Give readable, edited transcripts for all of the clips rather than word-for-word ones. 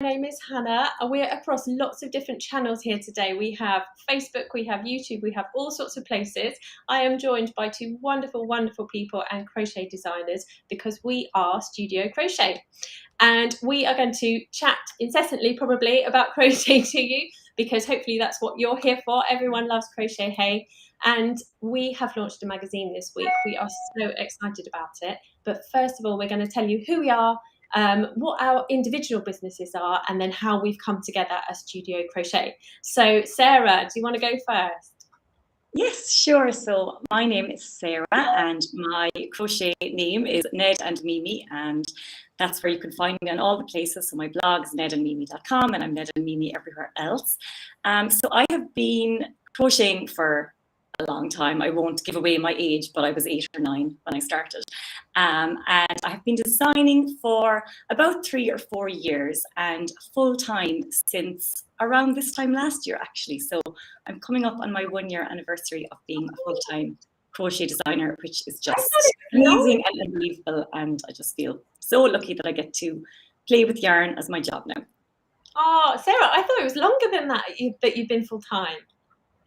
My name is Hannah, and we're across lots of different channels here today. We have Facebook, we have YouTube, we have all sorts of places. I am joined by two wonderful, wonderful people and crochet designers because we are Studio Crochet. And we are going to chat incessantly, probably, about crochet to you, because hopefully that's what you're here for. Everyone loves crochet, hey? And we have launched a magazine this week. We are so excited about it. But first of all, we're going to tell you who we are, what our individual businesses are, and then how we've come together as Studio Crochet. So Sarah, do you want to go first? Yes, sure. So my name is Sarah and my crochet name is Ned and Mimi, and that's where you can find me on all the places. So my blog is nedandmimi.com and I'm Ned and Mimi everywhere else. So I have been crocheting for a long time. I won't give away my age, but I was 8 or 9 when I started. And I have been designing for about 3 or 4 years and full-time since around this time last year, actually. So I'm coming up on my 1-year anniversary of being a full-time crochet designer, which is just amazing and unbelievable. And I just feel so lucky that I get to play with yarn as my job now. Oh, Sarah, I thought it was longer than that, that you've been full-time.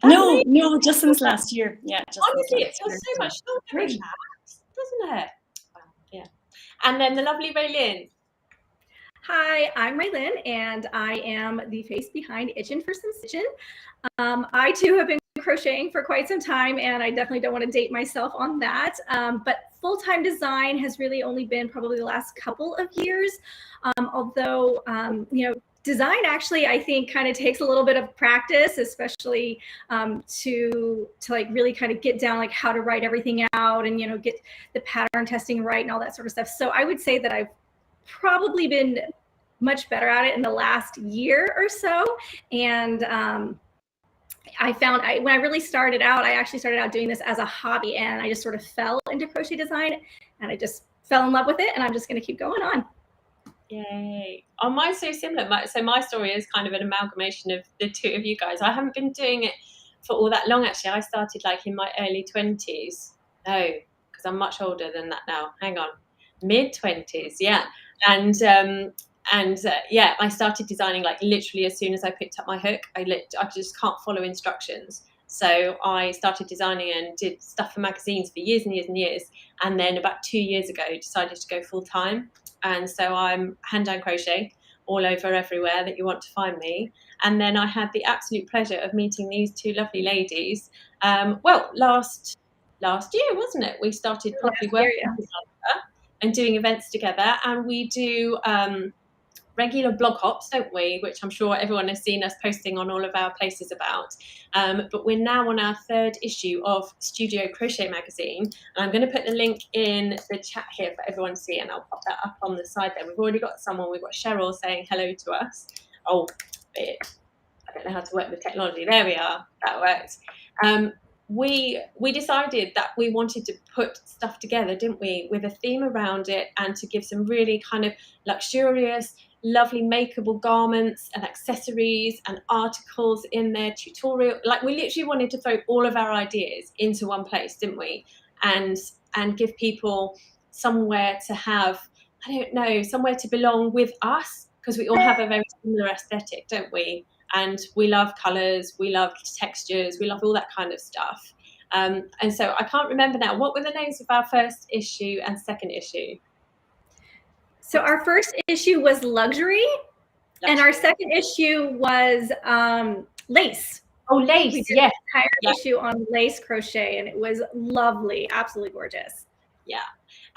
No, just since last year. Yeah, just honestly, it feels so much shorter than that, doesn't it? Yeah. And then the lovely Raylene. Hi, I'm Raylene, and I am the face behind Itchin' for Some Stitchin'. I too have been crocheting for quite some time, and I definitely don't want to date myself on that. But full-time design has really only been probably the last couple of years. Although, design actually, I think, kind of takes a little bit of practice, especially to like really kind of get down like how to write everything out and, get the pattern testing right and all that sort of stuff. So I would say that I've probably been much better at it in the last year or so. And I found when I really started out, I actually started out doing this as a hobby, and I just sort of fell into crochet design and I just fell in love with it, and I'm just going to keep going on. Yay. Oh, mine's so similar. So my story is kind of an amalgamation of the two of you guys. I haven't been doing it for all that long, actually. I started like in my early 20s. No, because I'm much older than that now. Hang on. Mid-20s, yeah. And yeah, I started designing like literally as soon as I picked up my hook. I just can't follow instructions. So I started designing and did stuff for magazines for years and years and years. And then about 2 years ago, decided to go full time. And so I'm hand down crochet all over everywhere that you want to find me. And then I had the absolute pleasure of meeting these two lovely ladies. Last year, wasn't it? We started properly working together and doing events together. And we do regular blog hops, don't we? Which I'm sure everyone has seen us posting on all of our places about. But we're now on our 3rd issue of Studio Crochet magazine. And I'm going to put the link in the chat here for everyone to see, and I'll pop that up on the side there. We've already got someone, we've got Cheryl saying hello to us. Oh, I don't know how to work with technology. There we are, that worked. We decided that we wanted to put stuff together, didn't we, with a theme around it, and to give some really kind of luxurious, lovely makeable garments and accessories and articles in their tutorial. Like, we literally wanted to throw all of our ideas into one place, didn't we? And give people somewhere to have, I don't know, somewhere to belong with us, because we all have a very similar aesthetic, don't we? And we love colours, we love textures, we love all that kind of stuff. And so I can't remember now, what were the names of our 1st issue and 2nd issue? So our 1st issue was luxury, and our 2nd issue was lace. Oh, lace, we did yes. An entire issue on lace crochet, and it was lovely, absolutely gorgeous. Yeah.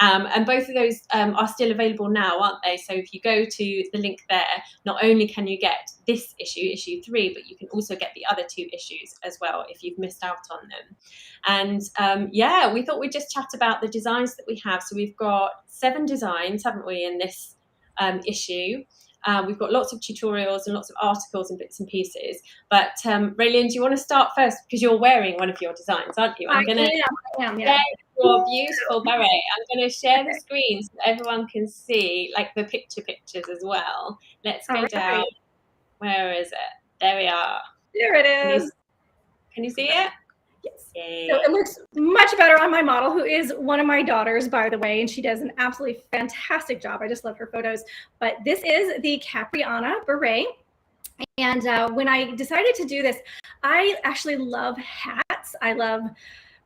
And both of those are still available now, aren't they? So if you go to the link there, not only can you get this issue 3, but you can also get the other 2 issues as well if you've missed out on them. And we thought we'd just chat about the designs that we have. So we've got 7 designs, haven't we, in this issue. We've got lots of tutorials and lots of articles and bits and pieces. But Raylene, do you want to start first? Because you're wearing one of your designs, aren't you? I am, yeah. Your beautiful beret. I'm going to share the screen so everyone can see like the pictures as well. Let's go down. Where is it? There we are. There it is. Can you see it? Yes. Yay. So it looks much better on my model, who is one of my daughters, by the way, and she does an absolutely fantastic job. I just love her photos. But this is the Capriana beret. And when I decided to do this, I actually love hats. I love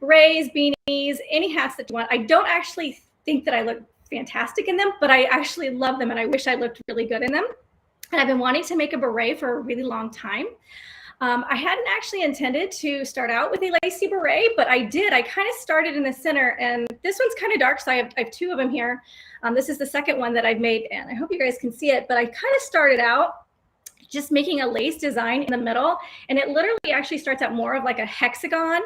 berets, beanies, any hats that you want. I don't actually think that I look fantastic in them, but I actually love them, and I wish I looked really good in them. And I've been wanting to make a beret for a really long time. I hadn't actually intended to start out with a lacy beret, but I did. I kind of started in the center, and this one's kind of dark, so I have two of them here. This is the second one that I've made, and I hope you guys can see it, but I kind of started out just making a lace design in the middle, and it literally actually starts out more of like a hexagon,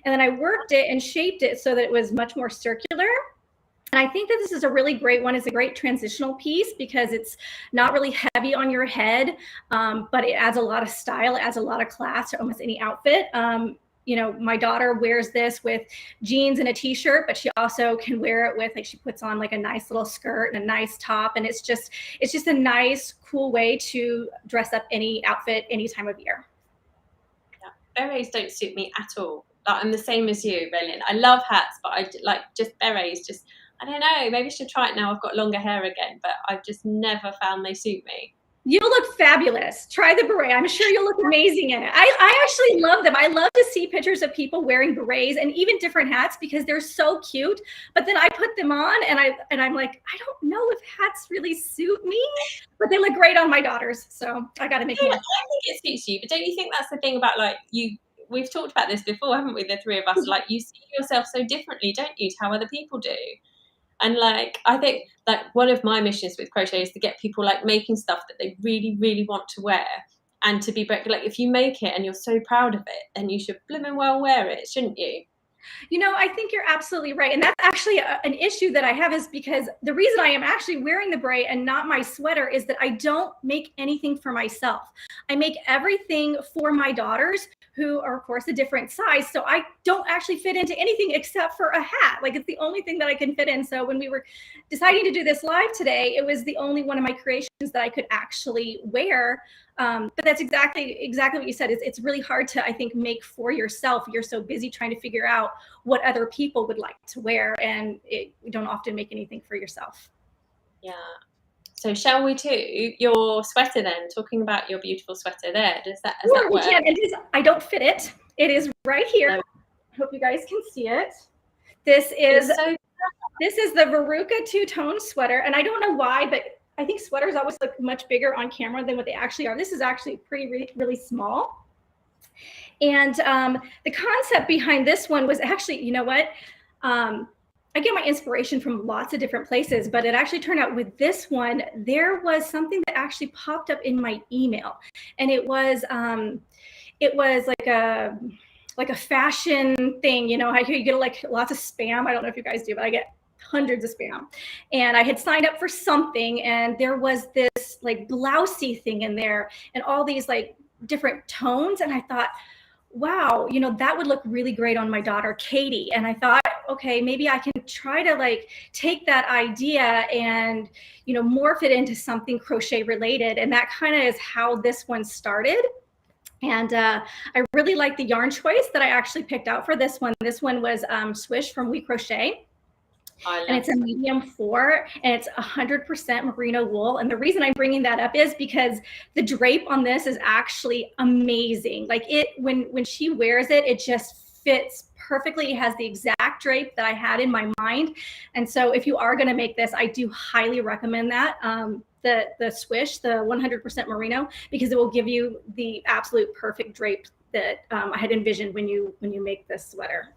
and then I worked it and shaped it so that it was much more circular. And I think that this is a really great one. It's a great transitional piece because it's not really heavy on your head, but it adds a lot of style. It adds a lot of class to almost any outfit. You know, my daughter wears this with jeans and a t-shirt, but she also can wear it with, like, she puts on like a nice little skirt and a nice top. And it's just a nice, cool way to dress up any outfit any time of year. Yeah. Berets don't suit me at all. Like, I'm the same as you, Raylene. I love hats, but I like just berets. Just, I don't know. Maybe I should try it now. I've got longer hair again, but I've just never found they suit me. You'll look fabulous. Try the beret. I'm sure you'll look amazing in it. I actually love them. I love to see pictures of people wearing berets and even different hats because they're so cute. But then I put them on and I'm like, I don't know if hats really suit me, but they look great on my daughters. So I got to make more. I think it suits you, but don't you think that's the thing about, like, you? We've talked about this before, haven't we? The three of us, like, you see yourself so differently, don't you, to how other people do? And like, I think like one of my missions with crochet is to get people like making stuff that they really, really want to wear, and to be like, if you make it and you're so proud of it, then you should blooming well wear it, shouldn't you? You know, I think you're absolutely right. And that's actually an issue that I have, is because the reason I am actually wearing the beret and not my sweater is that I don't make anything for myself. I make everything for my daughters, who are, of course, a different size. So I don't actually fit into anything except for a hat. Like, it's the only thing that I can fit in. So when we were deciding to do this live today, it was the only one of my creations that I could actually wear. But that's exactly what you said. It's really hard to, I think, make for yourself. You're so busy trying to figure out what other people would like to wear, and you don't often make anything for yourself. Yeah. So shall we do your sweater then? Talking about your beautiful sweater there. Does that Sure, work? we can. I don't fit it. It is right here. I hope you guys can see it. This is the Veruca two-tone sweater, and I don't know why, but I think sweaters always look much bigger on camera than what they actually are. This is actually really small. And the concept behind this one was actually, you know what? I get my inspiration from lots of different places, but it actually turned out with this one, there was something that actually popped up in my email, and it was like a fashion thing. You know, I hear you get like lots of spam. I don't know if you guys do, but I get hundreds of spam. And I had signed up for something, and there was this like blousey thing in there and all these like different tones. And I thought, wow, you know, that would look really great on my daughter, Katie. And I thought, okay, maybe I can try to like take that idea and, you know, morph it into something crochet related. And that kind of is how this one started. And I really like the yarn choice that I actually picked out for this one. This one was Swish from We Crochet. And it's a medium 4, and it's 100% merino wool. And the reason I'm bringing that up is because the drape on this is actually amazing. Like, it, when she wears it, it just fits perfectly. It has the exact drape that I had in my mind. And so if you are going to make this, I do highly recommend that. The Swish, the 100% merino, because it will give you the absolute perfect drape that I had envisioned when you make this sweater.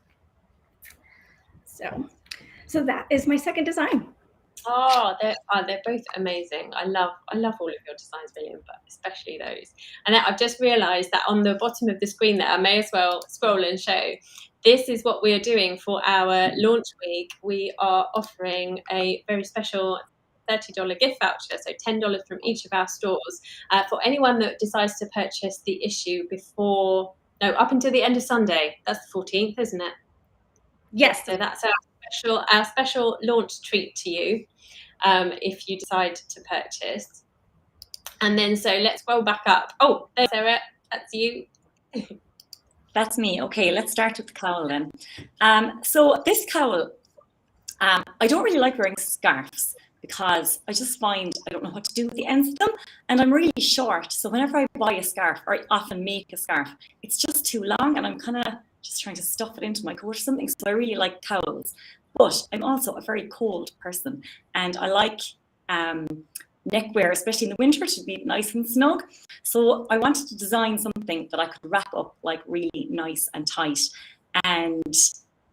So that is my second design. Oh, they're both amazing. I love all of your designs, William, but especially those. And I've just realised that on the bottom of the screen there, I may as well scroll and show. This is what we are doing for our launch week. We are offering a very special $30 gift voucher, so $10 from each of our stores, for anyone that decides to purchase the issue up until the end of Sunday. That's the 14th, isn't it? Yes. So that's our special launch treat to you, if you decide to purchase. And then, so let's scroll back up. Oh, there's Sarah. That's you. That's me. Okay, let's start with the cowl then. So this cowl, I don't really like wearing scarves because I just find I don't know what to do with the ends of them, and I'm really short. So whenever I buy a scarf, or I often make a scarf, it's just too long, and I'm kind of just trying to stuff it into my coat or something. So I really like cowls, but I'm also a very cold person, and I like neckwear, especially in the winter, to be nice and snug. So I wanted to design something that I could wrap up like really nice and tight. And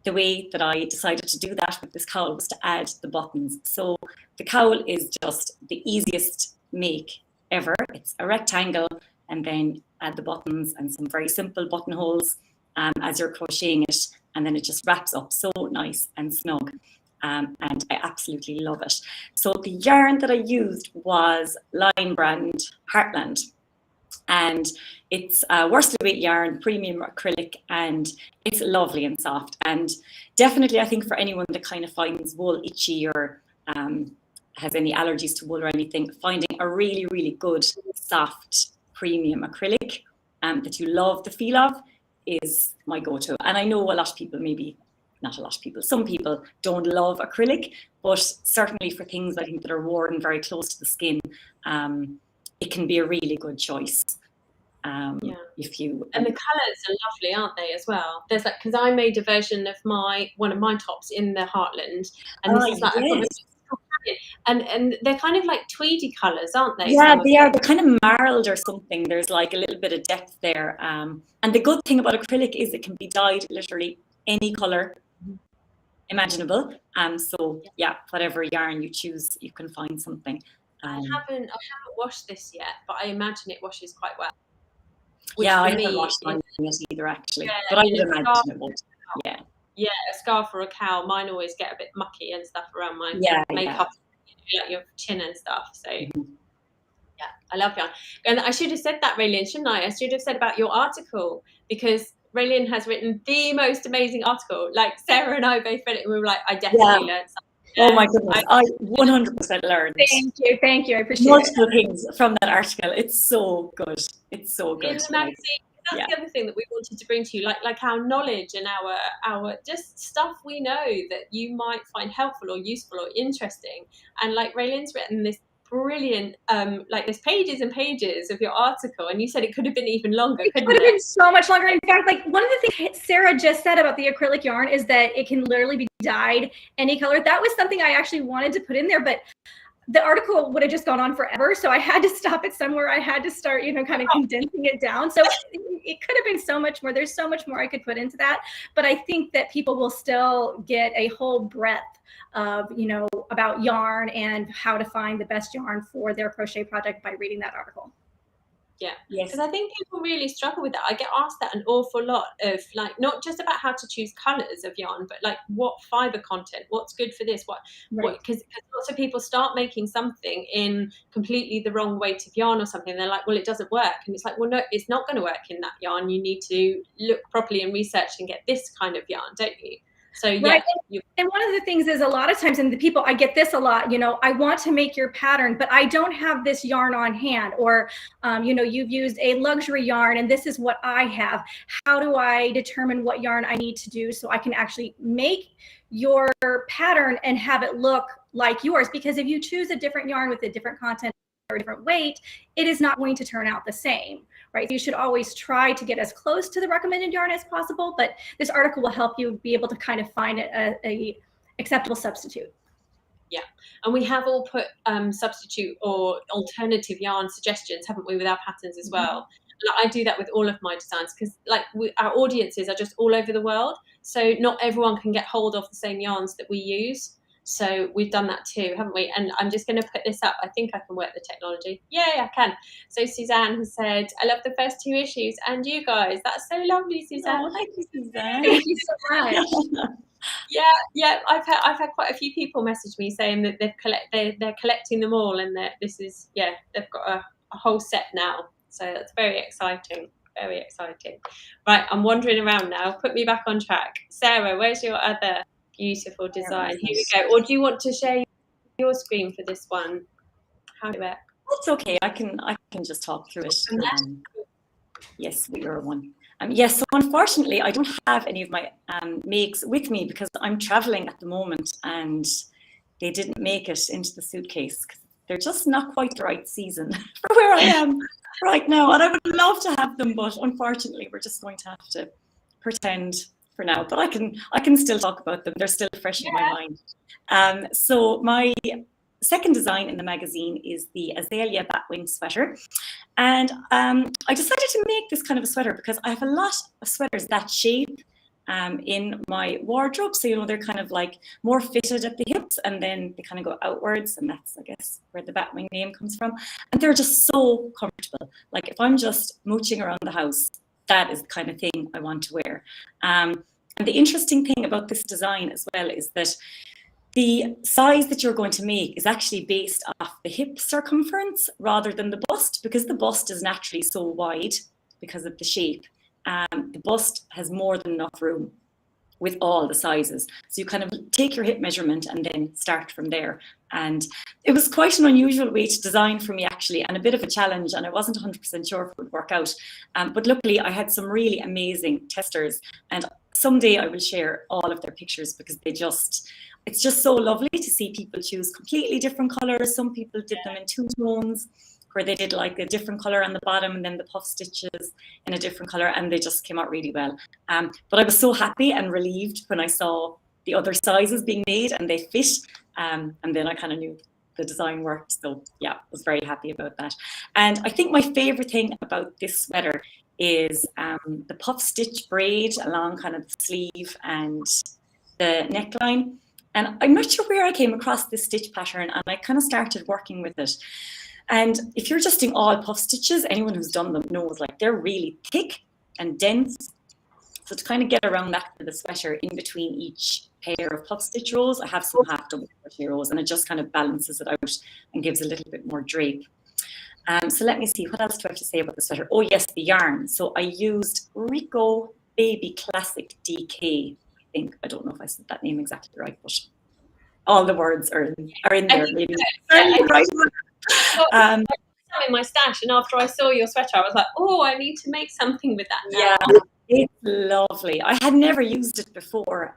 the way that I decided to do that with this cowl was to add the buttons. So the cowl is just the easiest make ever. It's a rectangle, and then add the buttons and some very simple buttonholes as you're crocheting it, and then it just wraps up so nice and snug. And I absolutely love it. So the yarn that I used was Line Brand Heartland, and it's worsted weight yarn, premium acrylic, and it's lovely and soft. And definitely, I think for anyone that kind of finds wool itchy or has any allergies to wool or anything, finding a really, really good, soft, premium acrylic that you love the feel of is my go-to. And I know a lot of people, maybe not a lot of people, some people don't love acrylic, but certainly for things I think that are worn very close to the skin, it can be a really good choice. If you and the colours are lovely, aren't they, as well? There's like, because I made a version of one of my tops in the Heartland, and this is like and they're kind of like tweedy colours, aren't they? Yeah, they are. They're kind of marled or something. There's like a little bit of depth there. And the good thing about acrylic is it can be dyed literally any colour imaginable. So yeah, whatever yarn you choose, you can find something. I haven't washed this yet, but I imagine it washes quite well. Yeah, I haven't washed mine yet either, actually. Yeah, but I would imagine it would. Yeah. Yeah, a scarf or a cowl. Mine always get a bit mucky and stuff around my makeup, like your chin and stuff. So yeah, I love yarn. And I should have said that, Raylene, shouldn't I? I should have said about your article, because Raylene has written the most amazing article. Like Sarah and I both read it and we were like, I definitely learned something. Oh my goodness, I 100% learned. Thank you. I appreciate multiple things from that article. It's so good. It's so good. In the magazine, that's the other thing that we wanted to bring to you, like our knowledge and our just stuff we know that you might find helpful or useful or interesting. And like Raylene's written this brilliant, like there's pages and pages of your article, and you said it could have been even longer. It could have been so much longer. In fact, like one of the things Sarah just said about the acrylic yarn is that it can literally be dyed any color. That was something I actually wanted to put in there, but the article would have just gone on forever. So I had to stop it somewhere. I had to start, kind of condensing it down. So it could have been so much more. There's so much more I could put into that. But I think that people will still get a whole breadth of, about yarn and how to find the best yarn for their crochet project by reading that article. Yeah, because I think people really struggle with that. I get asked that an awful lot of like, not just about how to choose colours of yarn, but like what fibre content, what's good for this, because lots of people start making something in completely the wrong weight of yarn or something. They're like, well, it doesn't work. And it's like, well, no, it's not going to work in that yarn. You need to look properly and research and get this kind of yarn, don't you? So yeah. And one of the things is a lot of times, and the people, I get this a lot, I want to make your pattern, but I don't have this yarn on hand, or, you've used a luxury yarn and this is what I have. How do I determine what yarn I need to do so I can actually make your pattern and have it look like yours? Because if you choose a different yarn with a different content or a different weight, it is not going to turn out the same. Right? You should always try to get as close to the recommended yarn as possible, but this article will help you be able to kind of find a acceptable substitute. Yeah, and we have all put substitute or alternative yarn suggestions, haven't we, with our patterns as well. I do that with all of my designs because like our audiences are just all over the world, so not everyone can get hold of the same yarns that we use. So we've done that too, haven't we? And I'm just going to put this up. I think I can work the technology. Yeah, I can. So Suzanne has said, I love the first 2 issues and you guys. That's so lovely, Suzanne. Oh, thank you, Suzanne. Thank you so much. Yeah. I've had quite a few people message me saying that they're collecting them all, and they've got a whole set now. So that's very exciting. Very exciting. Right, I'm wandering around now. Put me back on track. Sarah, where's your other beautiful design? Here we go. Or do you want to share your screen for this one? How do it? It's okay. I can just talk through it. Yes, your one. Yes, so unfortunately, I don't have any of my makes with me because I'm traveling at the moment and they didn't make it into the suitcase because they're just not quite the right season for where I am right now. And I would love to have them, but unfortunately, we're just going to have to pretend for now. But I can still talk about them. They're still fresh in my mind. So my second design in the magazine is the Azalea Batwing sweater. And I decided to make this kind of a sweater because I have a lot of sweaters that shape in my wardrobe. So, you know, they're kind of like more fitted at the hips and then they kind of go outwards. And that's, I guess, where the Batwing name comes from. And they're just so comfortable. Like if I'm just mooching around the house, that is the kind of thing I want to wear. And the interesting thing about this design as well is that the size that you're going to make is actually based off the hip circumference rather than the bust, because the bust is naturally so wide because of the shape. The bust has more than enough room with all the sizes. So you kind of take your hip measurement and then start from there. And it was quite an unusual way to design for me actually, and a bit of a challenge, and I wasn't 100% sure if it would work out. But luckily I had some really amazing testers, and someday I will share all of their pictures because it's just so lovely to see people choose completely different colors. Some people did them in two tones, where they did like a different color on the bottom and then the puff stitches in a different color, and they just came out really well. But I was so happy and relieved when I saw the other sizes being made and they fit. And then I kind of knew the design worked. So yeah, I was very happy about that. And I think my favorite thing about this sweater is the puff stitch braid along kind of the sleeve and the neckline. And I'm not sure where I came across this stitch pattern, and I kind of started working with it. And if you're just doing all puff stitches, anyone who's done them knows like they're really thick and dense. So to kind of get around that for the sweater, in between each pair of puff stitch rows, I have some half double crochet rows, and it just kind of balances it out and gives a little bit more drape. So let me see, what else do I have to say about the sweater? Oh yes, the yarn. So I used Rico Baby Classic DK. I don't know if I said that name exactly right, but all the words are in there. Maybe. Right. In my stash, and after I saw your sweater, I was like, oh, I need to make something with that now. Yeah, it's lovely. I had never used it before.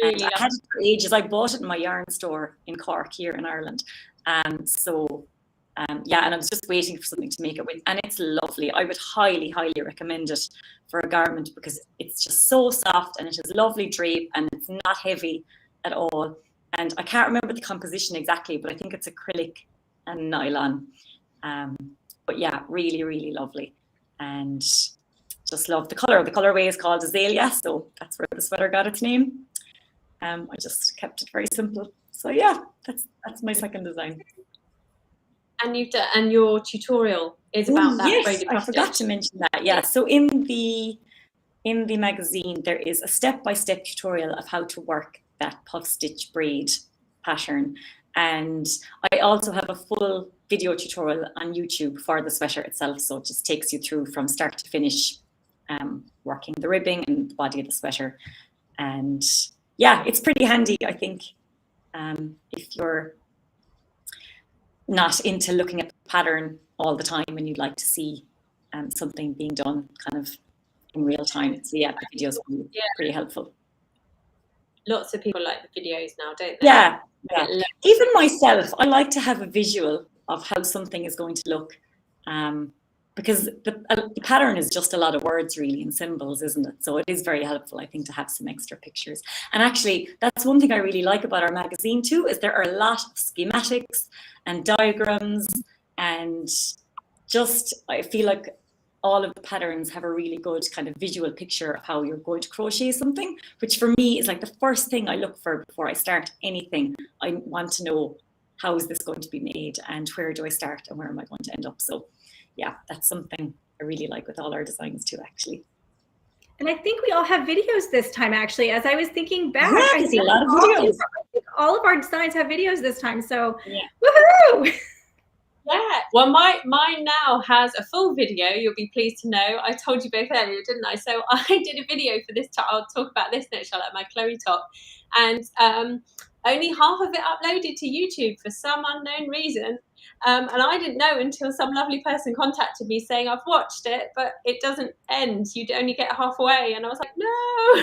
Really I had it for ages. I bought it in my yarn store in Cork here in Ireland. Yeah, and I was just waiting for something to make it with, and it's lovely. I would highly, highly recommend it for a garment because it's just so soft and it has lovely drape and it's not heavy at all. And I can't remember the composition exactly, but I think it's acrylic and nylon. But yeah, really, really lovely. And just love the color. The colorway is called Azalea, so that's where the sweater got its name. I just kept it very simple. So yeah, that's my second design. And your tutorial is about that. Yes, I forgot to mention that. Yeah, so in the magazine there is a step-by-step tutorial of how to work that puff stitch braid pattern, and I also have a full video tutorial on YouTube for the sweater itself. So it just takes you through from start to finish, working the ribbing and the body of the sweater. And yeah, it's pretty handy, I think, if you're not into looking at the pattern all the time and you'd like to see something being done kind of in real time. So yeah, the videos are pretty helpful. Lots of people like the videos now, don't they? Yeah. Even myself, I like to have a visual of how something is going to look, because the pattern is just a lot of words really and symbols, isn't it? So it is very helpful, I think, to have some extra pictures. And actually, that's one thing I really like about our magazine too, is there are a lot of schematics and diagrams, and just I feel like all of the patterns have a really good kind of visual picture of how you're going to crochet something, which for me is like the first thing I look for before I start anything. I want to know, how is this going to be made and where do I start and where am I going to end up? So yeah, that's something I really like with all our designs too, actually. And I think we all have videos this time, actually. As I was thinking back, I see a lot of videos. I think all of our designs have videos this time. So yeah. Woohoo! Yeah, well, mine now has a full video. You'll be pleased to know. I told you both earlier, didn't I? So I did a video for this top. I'll talk about this next, Charlotte, my Chloe top. And only half of it uploaded to YouTube for some unknown reason. And I didn't know until some lovely person contacted me saying, I've watched it, but it doesn't end. You'd only get halfway. And I was like, no.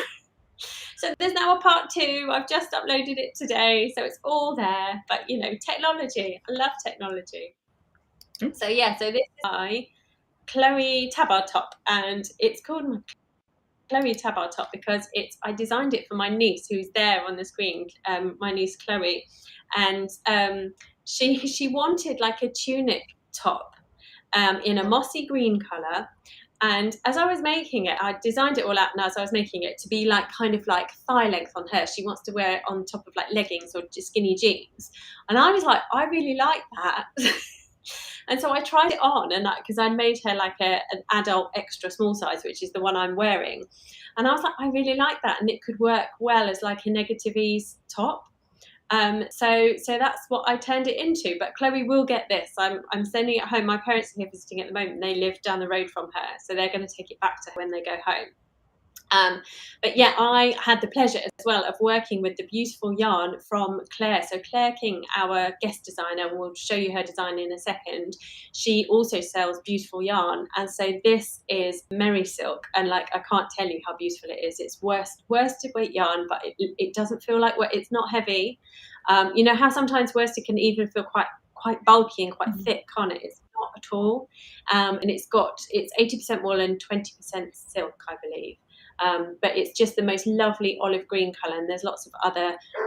So there's now a part 2. I've just uploaded it today. So it's all there. But, you know, technology. I love technology. So, yeah, so this is my Chloe tabard top. And it's called my Chloe tabard top because I designed it for my niece who's there on the screen, my niece Chloe, and she wanted like a tunic top in a mossy green colour. And as I was making it, I designed it all out, and as I was making it to be like kind of like thigh length on her. She wants to wear it on top of like leggings or just skinny jeans, and I was like, I really like that. And so I tried it on, and because I made her like an adult extra small size, which is the one I'm wearing. And I was like, I really like that. And it could work well as like a negative ease top. So that's what I turned it into. But Chloe will get this. I'm sending it home. My parents are here visiting at the moment. They live down the road from her. So they're going to take it back to her when they go home. But yeah, I had the pleasure as well of working with the beautiful yarn from Claire. So Claire King, our guest designer, we'll show you her design in a second. She also sells beautiful yarn, and so this is Merry Silk, and like I can't tell you how beautiful it is. It's worsted weight yarn, but it doesn't feel like it's not heavy. You know how sometimes worsted can even feel quite bulky and quite thick, can't it? It's not at all, and it's 80% wool and 20% silk, I believe. But it's just the most lovely olive green colour, and there's lots of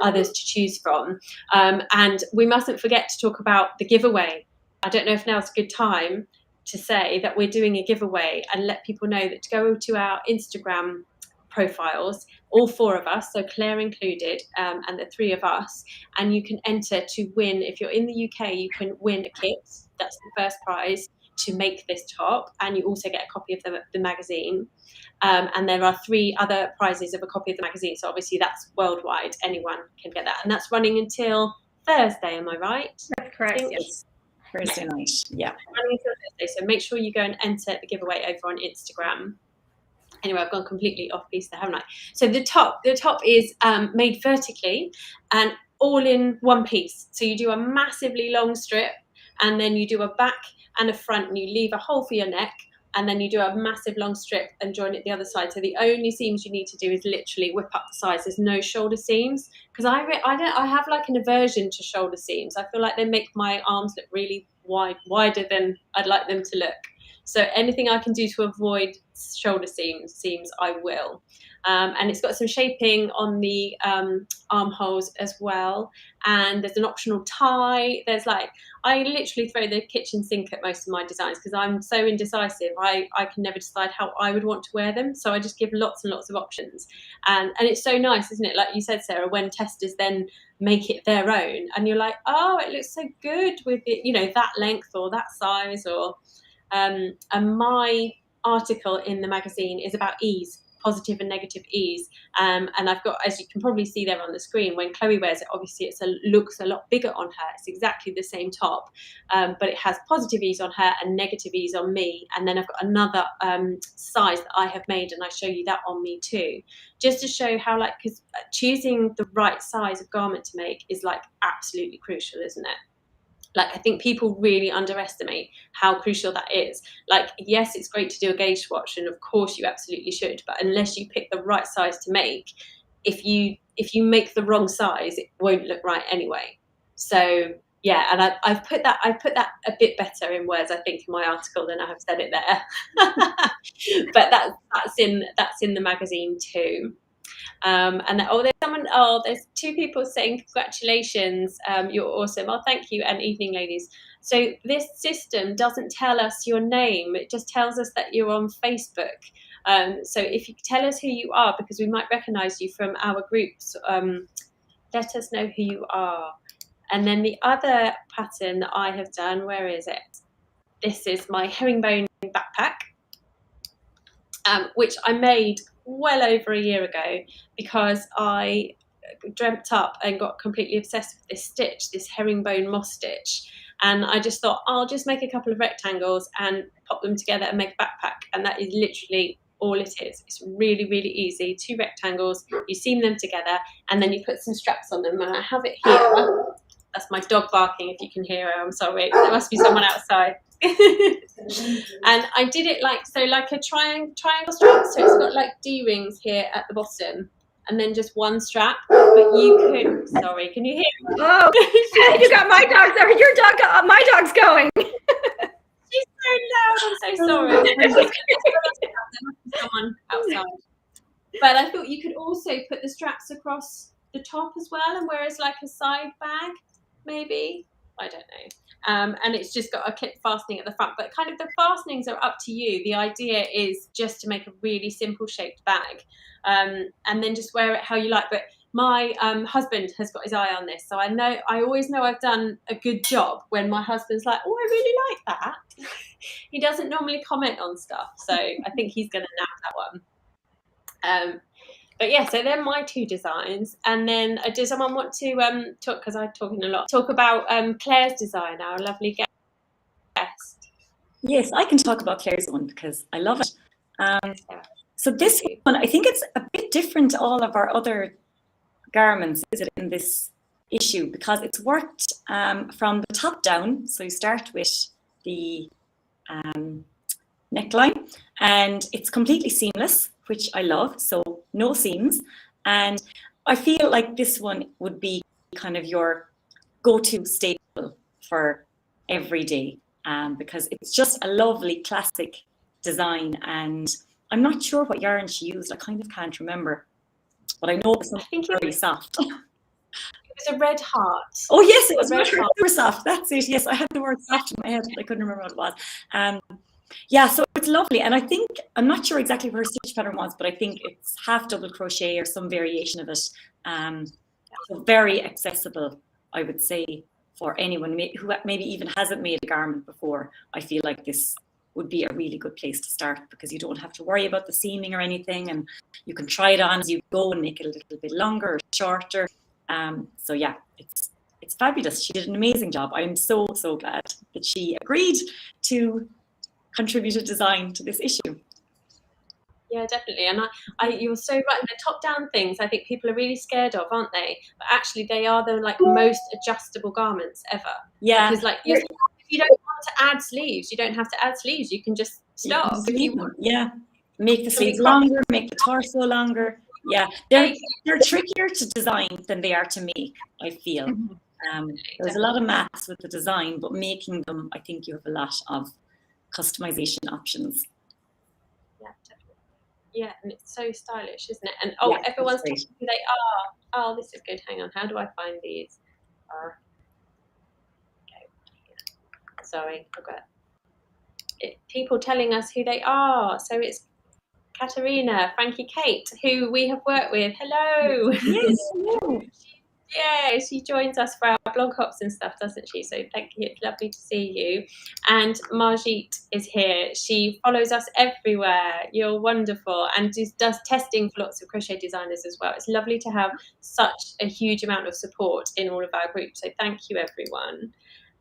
others to choose from. And we mustn't forget to talk about the giveaway. I don't know if now's a good time to say that we're doing a giveaway and let people know that to go to our Instagram profiles, all 4 of us, so Claire included, and the 3 of us, and you can enter to win. If you're in the UK, you can win a kit. That's the first prize to make this top, and you also get a copy of the magazine. And there are 3 other prizes of a copy of the magazine. So obviously that's worldwide. Anyone can get that. And that's running until Thursday, am I right? That's correct, yes. Thursday night, yeah. Running until Thursday. So make sure you go and enter the giveaway over on Instagram. Anyway, I've gone completely off piece there, haven't I? So the top is made vertically and all in one piece. So you do a massively long strip, and then you do a back and a front, and you leave a hole for your neck, and then you do a massive long strip and join it the other side. So the only seams you need to do is literally whip up the sides. There's no shoulder seams, because I have like an aversion to shoulder seams. I feel like they make my arms look really wider than I'd like them to look. So anything I can do to avoid shoulder seams, I will. And it's got some shaping on the armholes as well. And there's an optional tie. I literally throw the kitchen sink at most of my designs because I'm so indecisive. I can never decide how I would want to wear them. So I just give lots and lots of options. And it's so nice, isn't it? Like you said, Sarah, when testers then make it their own and you're like, oh, it looks so good with it, you know, that length or that size or... and my article in the magazine is about ease, positive and negative ease. And I've got, as you can probably see there on the screen, when Chloe wears it, obviously it looks a lot bigger on her. It's exactly the same top, but it has positive ease on her and negative ease on me. And then I've got another size that I have made, and I show you that on me too, just to show how, like, because choosing the right size of garment to make is like absolutely crucial, isn't it? Like, I think people really underestimate how crucial that is. Like, yes, it's great to do a gauge swatch, and of course you absolutely should, but unless you pick the right size to make, if you make the wrong size, it won't look right anyway. So yeah, and I've put that a bit better in words, I think, in my article than I have said it there. But that's in the magazine too. And there's 2 people saying congratulations, you're awesome. Oh, thank you, and evening, ladies. So this system doesn't tell us your name, it just tells us that you're on Facebook. So if you tell us who you are, because we might recognize you from our groups, let us know who you are. And then the other pattern that I have done, where is it? This is my herringbone backpack, which I made well over a year ago because I dreamt up and got completely obsessed with this stitch, this herringbone moss stitch. And I just thought, I'll just make a couple of rectangles and pop them together and make a backpack. And that is literally all it is. It's really, really easy. 2 rectangles, you seam them together, and then you put some straps on them. And I have it here. That's my dog barking, if you can hear her. I'm sorry. There must be someone outside. And I did it like a triangle strap. So it's got like D-rings here at the bottom, and then just one strap. But you could, sorry, can you hear me? Oh, you got my dogs there. Your dog, my dog's going. She's so loud. I'm so sorry. There must be someone outside. But I thought you could also put the straps across the top as well, and wear as like a side bag, maybe. I don't know. And it's just got a clip fastening at the front, but kind of the fastenings are up to you. The idea is just to make a really simple shaped bag, and then just wear it how you like. But my husband has got his eye on this, so I always know I've done a good job when my husband's like, oh, I really like that. He doesn't normally comment on stuff, so I think he's going to nab that one. But yeah, so they're my 2 designs. And then does someone want to talk, because I'm talking a lot, talk about Claire's design, our lovely guest? Yes, I can talk about Claire's one because I love it. So this one, I think it's a bit different to all of our other garments, is it, in this issue, because it's worked from the top down. So you start with the neckline, and it's completely seamless, which I love. So no seams. And I feel like this one would be kind of your go-to staple for every day, because it's just a lovely classic design. And I'm not sure what yarn she used. I kind of can't remember, but I know it's something very soft. It was a red heart. Oh yes, it was super soft. That's it. Yes, I had the word soft in my head, but I couldn't remember what it was. Yeah, so it's lovely. And I think, I'm not sure exactly where her stitch pattern was, but I think it's half double crochet or some variation of it. So very accessible, I would say, for anyone who maybe even hasn't made a garment before. I feel like this would be a really good place to start, because you don't have to worry about the seaming or anything, and you can try it on as you go and make it a little bit longer or shorter. So yeah, it's fabulous. She did an amazing job. I'm so glad that she agreed to contribute a design to this issue. Yeah, definitely. And you're so right. The top down things, I think people are really scared of, aren't they? But actually they are the most adjustable garments ever. Yeah. Because if you don't want to add sleeves, you don't have to add sleeves. You can just stop if you want. Yeah. Make the sleeves longer, make the torso longer. Yeah. They're trickier to design than they are to make, I feel. There's a lot of maths with the design, but making them, I think you have a lot of customization options. Yeah, definitely. Yeah, and it's so stylish, isn't it? And everyone's telling who they are. Oh, this is good. Hang on, how do I find these? Okay. Sorry, I've got people telling us who they are. So it's Katerina, Frankie Kate, who we have worked with. Hello. Yes, hello. Yeah, she joins us for our blog hops and stuff, doesn't she? So thank you. It's lovely to see you. And Margit is here. She follows us everywhere. You're wonderful. And does testing for lots of crochet designers as well. It's lovely to have such a huge amount of support in all of our groups. So thank you, everyone.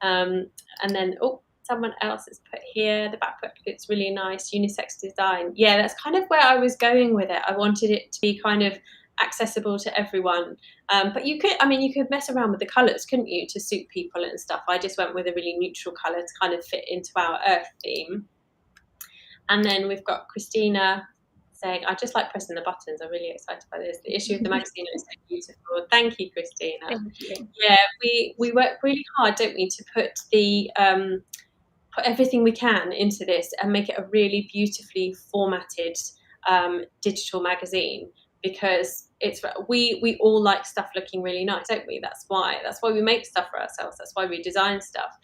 And then, someone else has put here, the backpack looks really nice, unisex design. Yeah, that's kind of where I was going with it. I wanted it to be kind of accessible to everyone, but you could mess around with the colors, couldn't you, to suit people and stuff. I just went with a really neutral color to kind of fit into our earth theme. And then we've got Christina saying, I just like pressing the buttons. I'm really excited by this. The issue of the magazine is so beautiful. Thank you, Christina. Thank you. Yeah, we work really hard, don't we, to put the put everything we can into this and make it a really beautifully formatted digital magazine, because we all like stuff looking really nice, don't we? That's why we make stuff for ourselves. That's why we design stuff.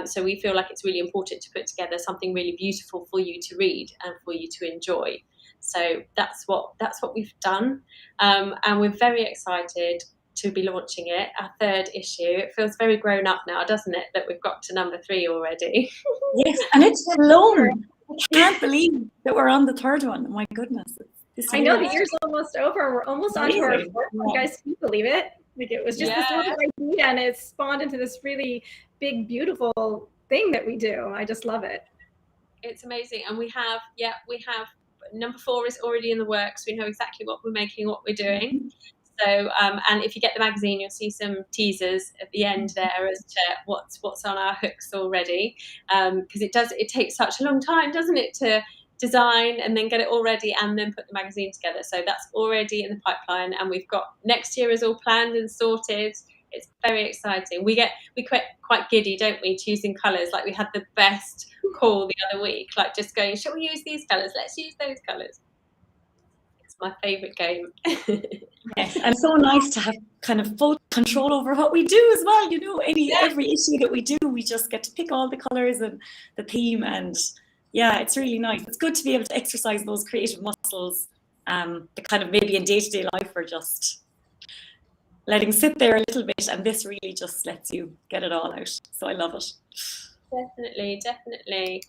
So we feel like it's really important to put together something really beautiful for you to read and for you to enjoy. So that's what we've done, and we're very excited to be launching it, our 3rd issue. It feels very grown up now, doesn't it, that we've got to number 3 already? Yes, and it's flown. I can't believe that we're on the 3rd one. Oh my goodness. I know the year's almost over. We're almost on to our 4th one. Guys, can you believe it? Like, it was just this little idea, and it spawned into this really big, beautiful thing that we do. I just love it. It's amazing. And we have number 4 is already in the works. We know exactly what we're making, what we're doing. So, and if you get the magazine, you'll see some teasers at the end there as to what's on our hooks already. Because it takes such a long time, doesn't it, to design and then get it all ready and then put the magazine together. So that's already in the pipeline, and we've got next year is all planned and sorted. It's very exciting. We quite giddy, don't we, choosing colours. Like we had the best call the other week, like just going, shall we use these colours? Let's use those colours. It's my favourite game. Yes, and so nice to have kind of full control over what we do as well. You know, every issue that we do, we just get to pick all the colours and the theme, and yeah, it's really nice. It's good to be able to exercise those creative muscles that kind of maybe in day-to-day life we're just letting sit there a little bit, and this really just lets you get it all out. So I love it. Definitely.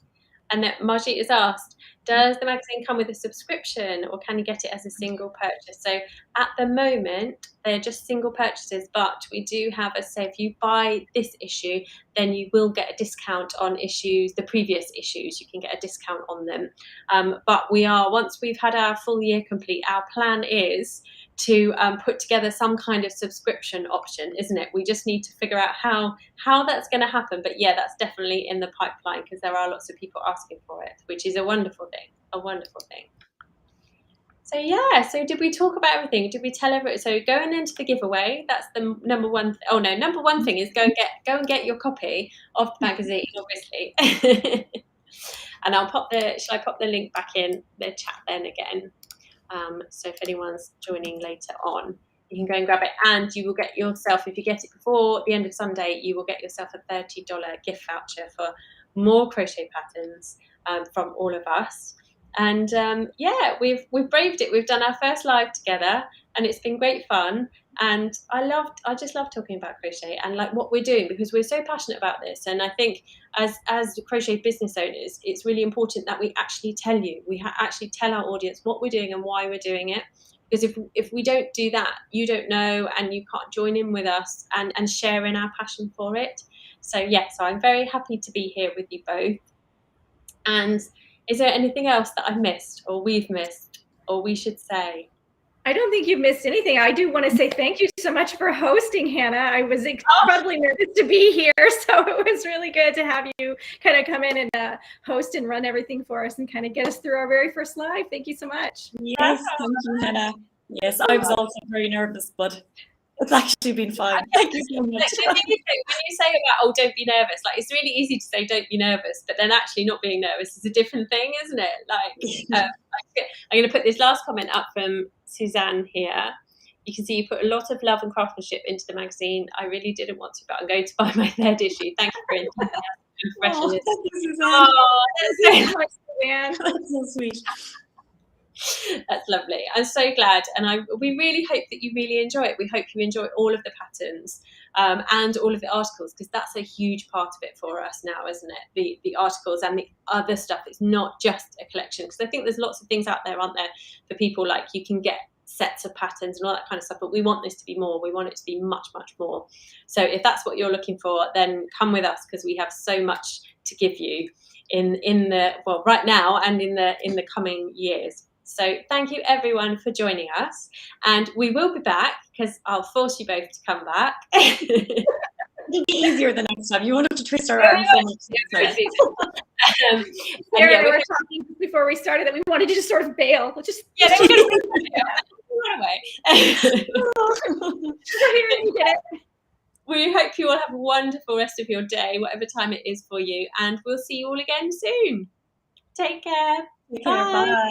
And that Margie has asked, does the magazine come with a subscription, or can you get it as a single purchase? So at the moment, they're just single purchases, but we do have a say, if you buy this issue, then you will get a discount on the previous issues. You can get a discount on them. But once we've had our full year complete, our plan is to put together some kind of subscription option, isn't it? We just need to figure out how that's going to happen. But yeah, that's definitely in the pipeline, because there are lots of people asking for it, which is a wonderful thing. So yeah, so did we talk about everything? Did we tell everyone? So going into the giveaway, that's the number one. Number one thing is go and get your copy of the magazine, obviously. And shall I pop the link back in the chat then again? So if anyone's joining later on, you can go and grab it, and you will get yourself, if you get it before the end of Sunday, you will get yourself a $30 gift voucher for more crochet patterns from all of us. And yeah, we've braved it. We've done our first live together, and it's been great fun. And I just love talking about crochet and like what we're doing, because we're so passionate about this. And I think as crochet business owners, it's really important that we actually tell you, actually tell our audience what we're doing and why we're doing it. Because if we don't do that, you don't know, and you can't join in with us and share in our passion for it. So yeah, so I'm very happy to be here with you both. And is there anything else that I've missed, or we've missed, or we should say? I don't think you've missed anything. I do want to say thank you so much for hosting, Hannah. I was incredibly nervous to be here, so it was really good to have you kind of come in and host and run everything for us and kind of get us through our very first live. Thank you so much. Yes, thank you, Hannah. Yes, I was also very nervous, but it's actually been fun. Thank you so much. When you say about, don't be nervous, like it's really easy to say don't be nervous, but then actually not being nervous is a different thing, isn't it? Like, I'm going to put this last comment up from Suzanne here. You can see you put a lot of love and craftsmanship into the magazine. I really didn't want to, but I'm going to buy my 3rd issue. Thank you for enthusiasm and freshness. Thank you, Suzanne. Oh, that's so much, Suzanne. That's so sweet. That's lovely. I'm so glad, and we really hope that you really enjoy it. We hope you enjoy all of the patterns and all of the articles, because that's a huge part of it for us now, isn't it? The articles and the other stuff. It's not just a collection, because I think there's lots of things out there, aren't there, for people, like you can get sets of patterns and all that kind of stuff, but we want this to be more. We want it to be much, much more. So if that's what you're looking for, then come with us, because we have so much to give you right now and in the coming years. So thank you everyone for joining us, and we will be back, because I'll force you both to come back. It'll be easier the next time. You won't have to twist our arms so much. We were talking before we started that we wanted to just sort of bail. We'll just we're going to run away. We hope you all have a wonderful rest of your day, whatever time it is for you, and we'll see you all again soon. Take care. Bye.